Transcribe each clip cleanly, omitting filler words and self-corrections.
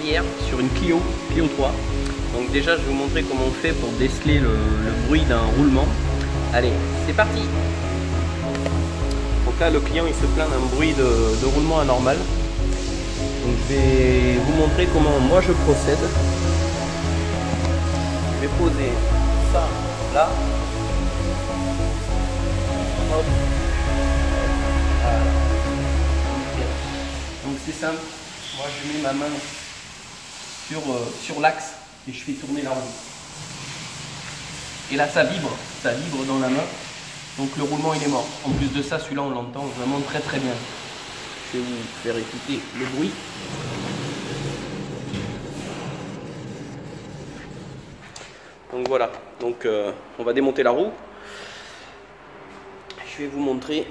arrière sur une Clio 3. Donc déjà je vais vous montrer comment on fait pour déceler le bruit d'un roulement. Allez, c'est parti. Donc là le client il se plaint d'un bruit de roulement anormal. Donc je vais vous montrer comment moi je procède. Je vais poser ça là. Hop. Voilà. Donc c'est simple, moi je mets ma main sur l'axe et je fais tourner la roue. Et là ça vibre dans la main, donc le roulement il est mort. En plus de ça, celui-là on l'entend vraiment très très bien. Je vais vous faire écouter le bruit. Donc voilà, donc on va démonter la roue. Je vais vous montrer,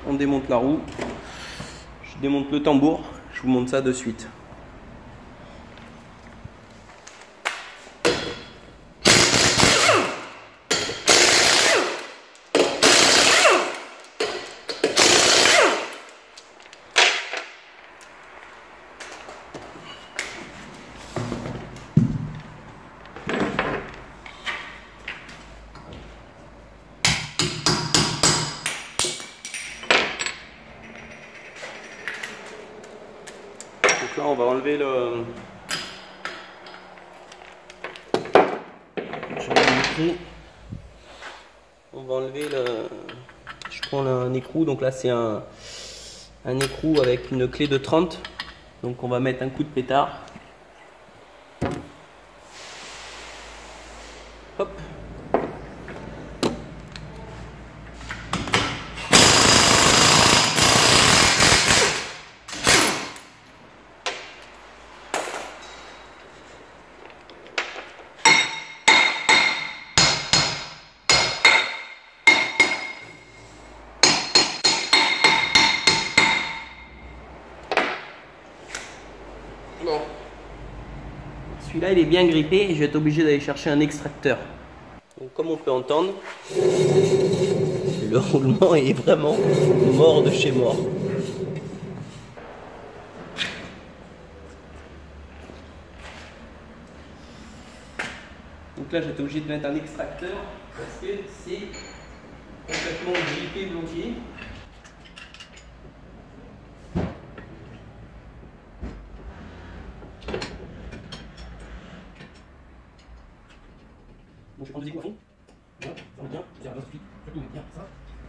on démonte la roue. Je démonte le tambour, je vous montre ça de suite. Donc là on va enlever le... On va enlever le... Je prends un écrou, donc là c'est un écrou avec une clé de 30. Donc on va mettre un coup de pétard. Hop. Bon. Celui-là il est bien grippé et je vais être obligé d'aller chercher un extracteur. Donc comme on peut entendre, le roulement est vraiment mort de chez mort. Donc là j'étais obligé de mettre un extracteur parce que c'est complètement grippé, bloqué. Donc je prends deux écrous à fond. Voilà, ça va bien, c'est un peu surtout bien ça.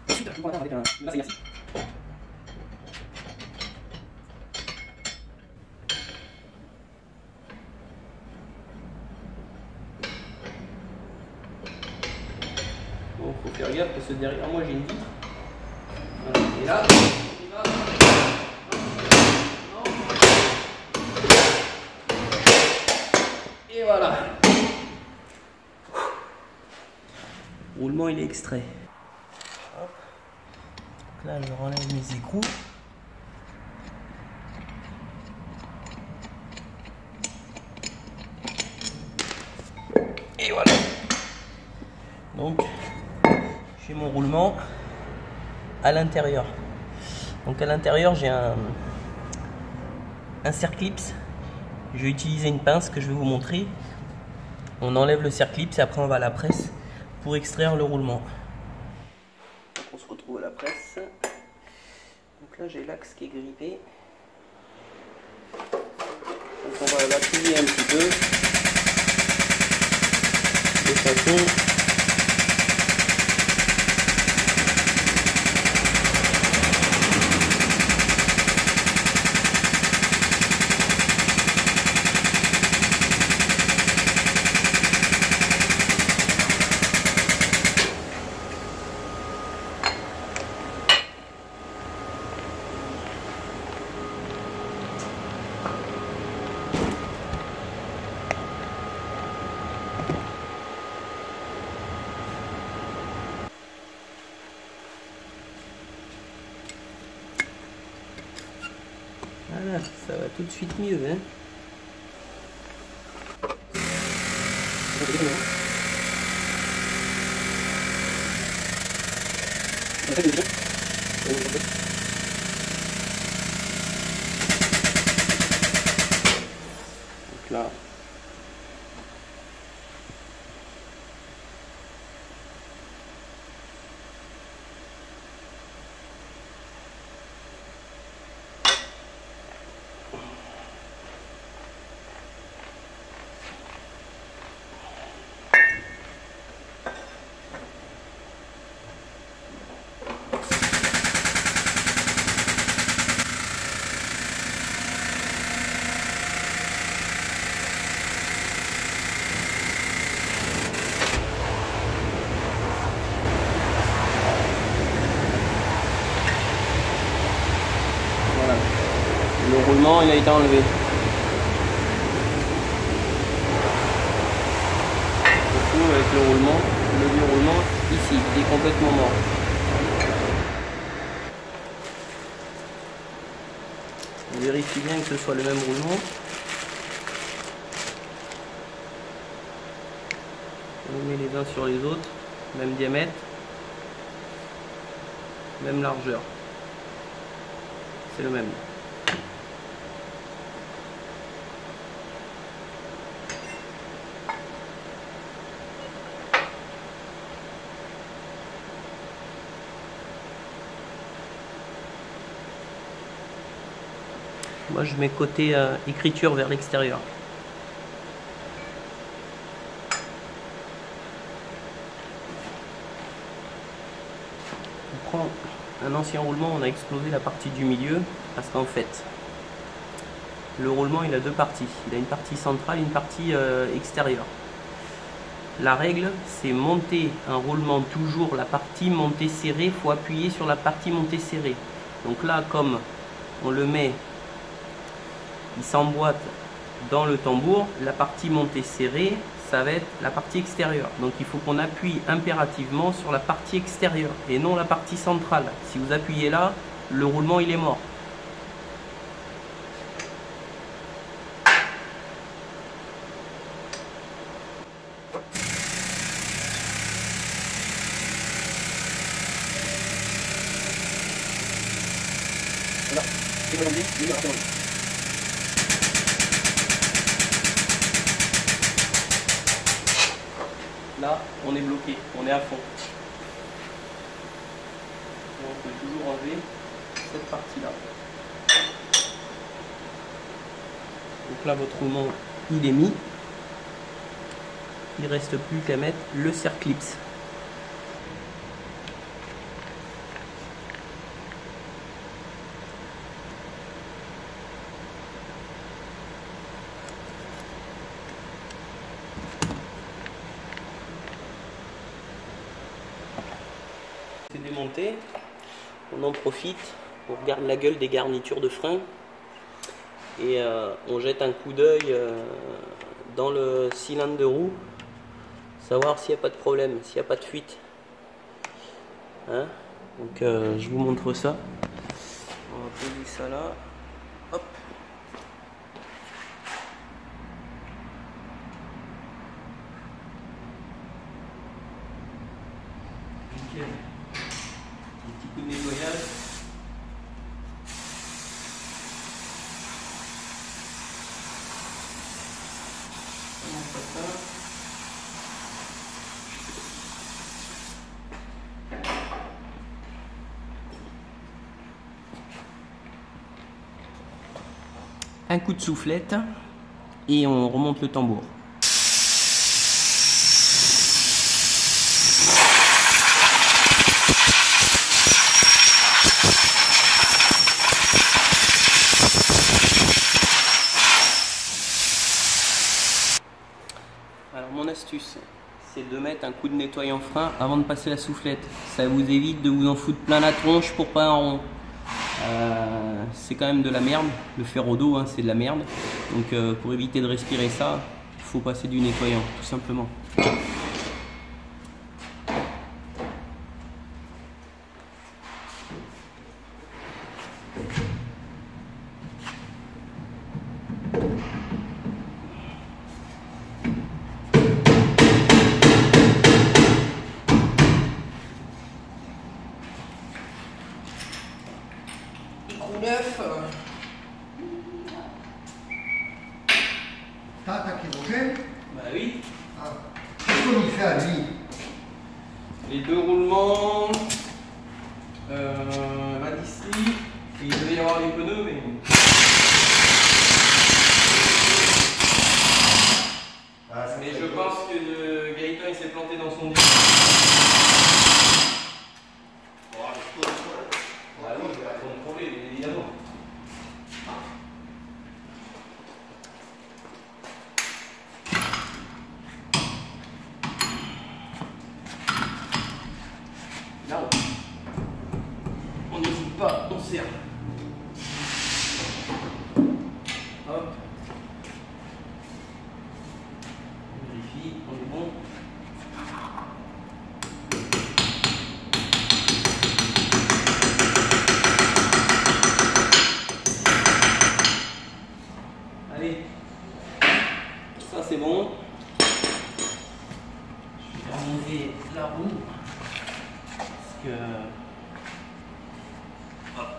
Ensuite, je prends avec un laser ici. Bon, faut faire gaffe parce que derrière moi j'ai une vitre. Voilà. Et là, il va. Et voilà. Le roulement il est extrait. Hop. Donc là je relève mes écrous. Et voilà. Donc j'ai mon roulement à l'intérieur. Donc à l'intérieur j'ai un circlips. Je vais utiliser une pince que je vais vous montrer. On enlève le circlips et après on va à la presse pour extraire le roulement. Donc on se retrouve à la presse. Donc là j'ai l'axe qui est grippé. Donc on va l'appuyer un petit peu de façon voilà, ça va tout de suite mieux, hein. Donc là, le roulement il a été enlevé. Du coup avec le roulement, le déroulement ici, il est complètement mort. On vérifie bien que ce soit le même roulement. On met les uns sur les autres, même diamètre, même largeur. C'est le même. Moi je mets côté écriture vers l'extérieur. On prend un ancien roulement, on a explosé la partie du milieu parce qu'en fait le roulement il a deux parties. Il a une partie centrale et une partie extérieure. La règle c'est monter un roulement toujours la partie montée serrée, il faut appuyer sur la partie montée serrée. Donc là comme on le met, il s'emboîte dans le tambour, la partie montée serrée, ça va être la partie extérieure. Donc il faut qu'on appuie impérativement sur la partie extérieure et non la partie centrale. Si vous appuyez là, le roulement il est mort. Là, on est bloqué, on est à fond. On peut toujours enlever cette partie-là. Donc là, votre roulement, il est mis. Il ne reste plus qu'à mettre le serre-clips. C'est démonté, on en profite, on regarde la gueule des garnitures de frein et on jette un coup d'œil dans le cylindre de roue, savoir s'il n'y a pas de problème, s'il n'y a pas de fuite. Hein, donc je vous montre ça. On va poser ça là. Hop. Nickel. Un petit coup de nettoyage. On montre ça. Un coup de soufflette et on remonte le tambour. Alors mon astuce, c'est de mettre un coup de nettoyant frein avant de passer la soufflette. Ça vous évite de vous en foutre plein la tronche pour pas un rond. C'est quand même de la merde, le ferro d'eau hein, c'est de la merde. Donc pour éviter de respirer ça, il faut passer du nettoyant tout simplement. Écrou neuf. T'as Kérogène? Bah oui. Ah. Qu'est-ce qu'on y fait à lui? Les deux roulements, la distrie, et il devait y avoir les pneus, mais... Ah, Mais je pense que Gaëtan il s'est planté dans son disque. Ah oui, il va contrôler, bien évidemment. Là, on n'hésite pas, on serre. Hop. On vérifie, on est bon. Allez, ça c'est bon. Je vais remonter la roue parce que hop.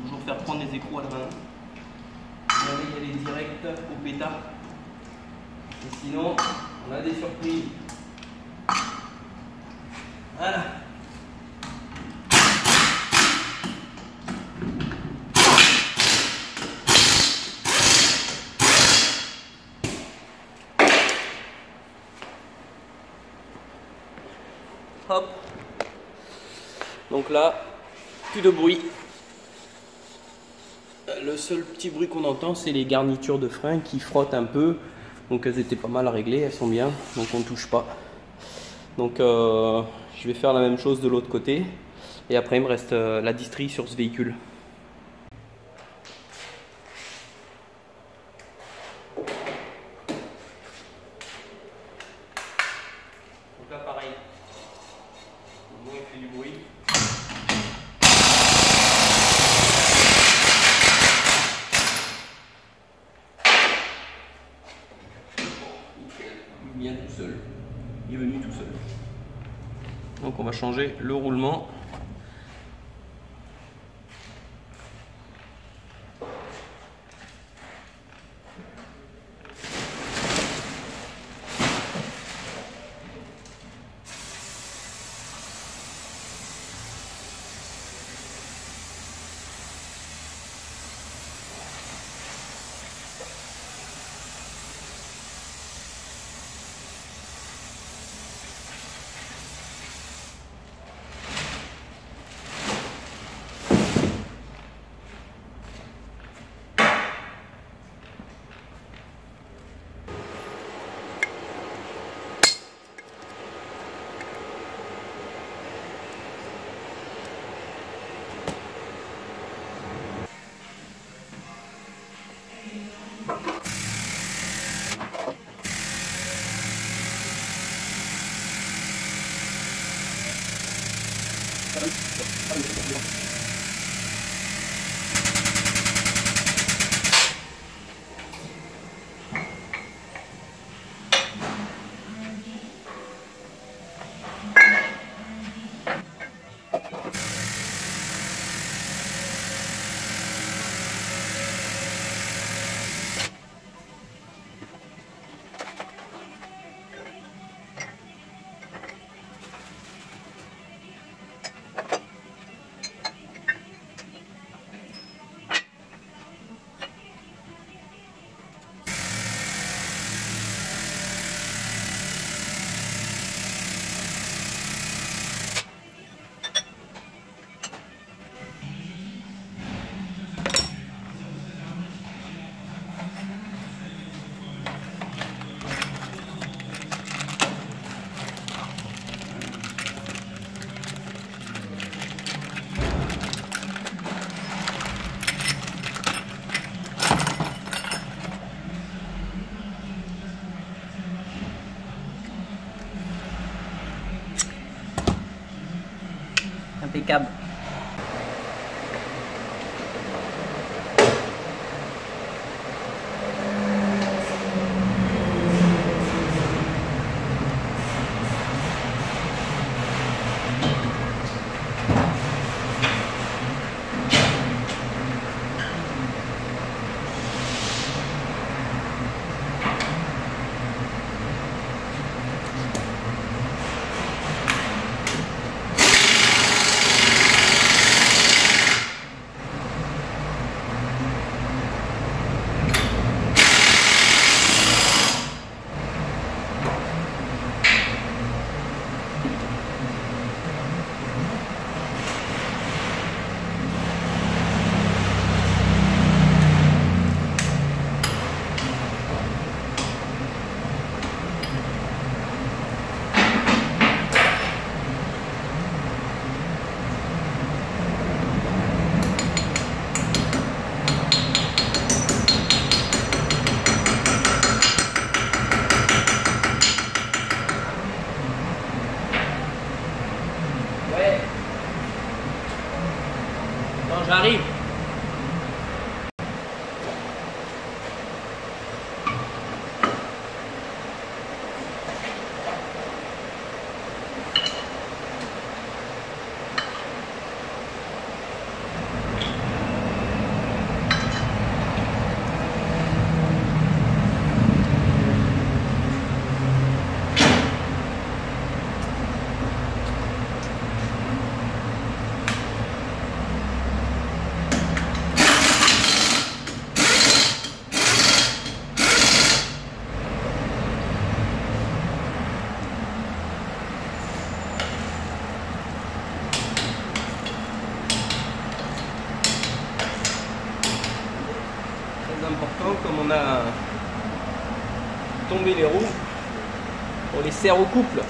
Toujours faire prendre les écrous à la main. Vous allez y aller direct au pétard. Et sinon, on a des surprises. Voilà. Hop. Donc là, plus de bruit. Le seul petit bruit qu'on entend, c'est les garnitures de frein qui frottent un peu. Donc elles étaient pas mal à régler, elles sont bien, donc on ne touche pas. Donc je vais faire la même chose de l'autre côté. Et après il me reste la distrie sur ce véhicule. Donc là pareil, au moins il fait du bruit. Il vient tout seul, il est venu tout seul. Donc on va changer le roulement. Impeccable. tomber les roues. On les serre au couple.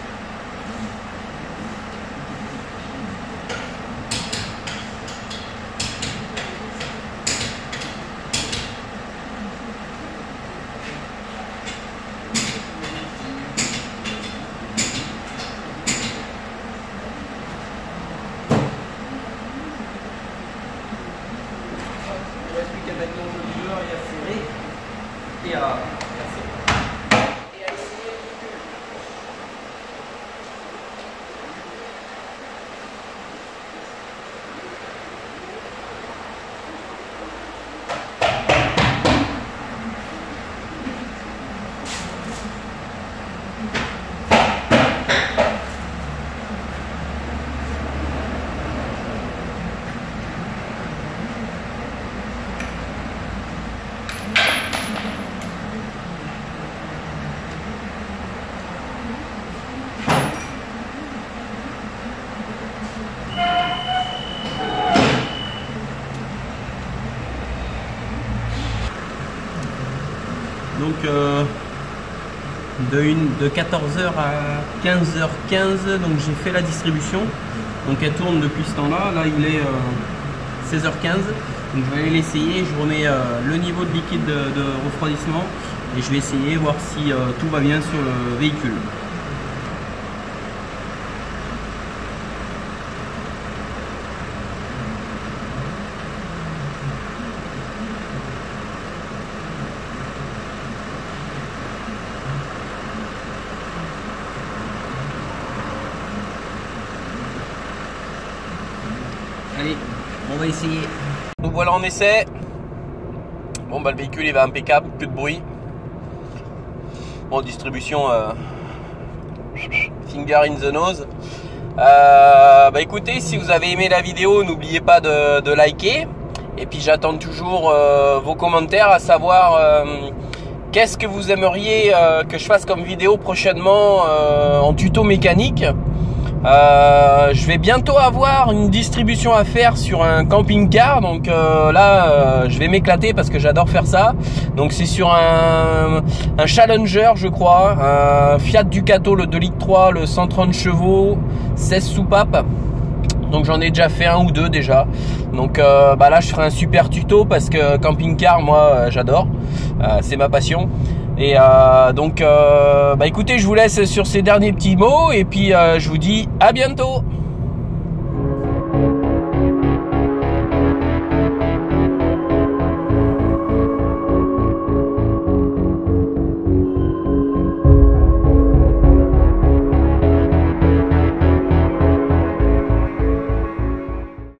Il ne reste plus qu'à mettre le beurre et à serrer et à serrer. Et à essayer. Donc de 14h à 15h15, donc j'ai fait la distribution. Donc elle tourne depuis ce temps-là. Là il est 16h15. Donc je vais aller l'essayer. Je remets le niveau de liquide de refroidissement et je vais essayer voir si tout va bien sur le véhicule. Allez, on va essayer. Donc voilà, on essaie. Bon bah le véhicule il va impeccable, plus de bruit. Bon, distribution finger in the nose. Bah écoutez, si vous avez aimé la vidéo, n'oubliez pas de liker. Et puis j'attends toujours vos commentaires, à savoir qu'est-ce que vous aimeriez que je fasse comme vidéo prochainement en tuto mécanique. Je vais bientôt avoir une distribution à faire sur un camping-car, donc là je vais m'éclater parce que j'adore faire ça. Donc c'est sur un Challenger, je crois, un Fiat Ducato, le 2,3 litres, le 130 chevaux, 16 soupapes. Donc j'en ai déjà fait un ou deux déjà. Donc bah là je ferai un super tuto parce que camping-car, moi j'adore, c'est ma passion. Et donc bah écoutez, je vous laisse sur ces derniers petits mots et puis je vous dis à bientôt.